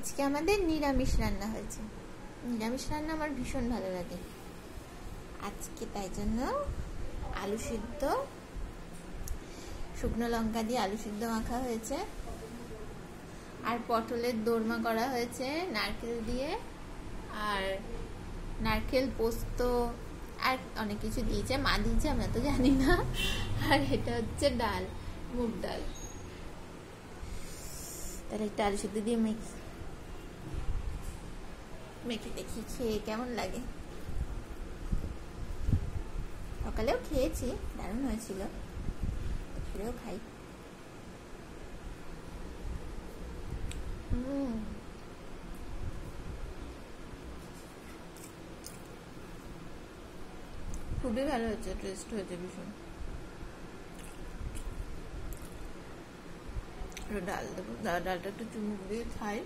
আজকে আমাদের নিরামিষ রান্না হয়েছে। নিরামিষ রান্না আমার ভীষণ ভালো লাগে। আজকে তাই জন্য আলু সিদ্ধ, শুকনো লঙ্কা দিয়ে আলু সিদ্ধ মাখা হয়েছে, আর পটলের দোরমা করা হয়েছে নারকেল দিয়ে, আর নারকেল পোস্ত আর অনেক কিছু দিয়েছে, মা দিয়েছে, আমরা তো জানি না। আর এটা হচ্ছে ডাল, মুগ ডাল। তাহলে একটা আলু সিদ্ধ দিয়ে মেখে দেখি খেয়ে কেমন লাগে। সকালেও খেয়েছি, দারুণ হয়েছিল, ফিরেও খাই। খুবই ভালো হয়েছে, টেস্ট হয়েছে ভীষণ। ডাল দেবো, ডালটা একটু চুমুক দিয়ে খাই।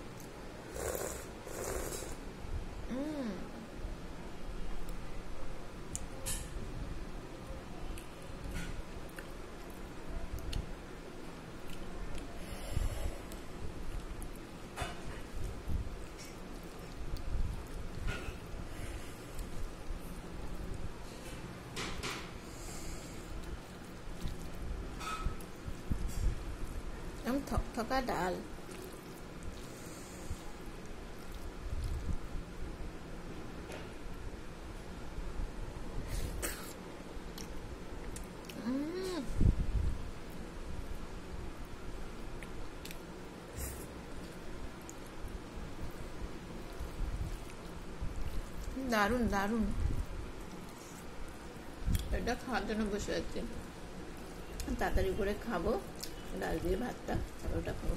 থকথকা ডাল। দারুণ দারুণ। এটা খাওয়ার জন্য বসে আছি, তাড়াতাড়ি করে খাবো, ডাল দিয়ে ভাতটা, তারপর ওটা খাবো।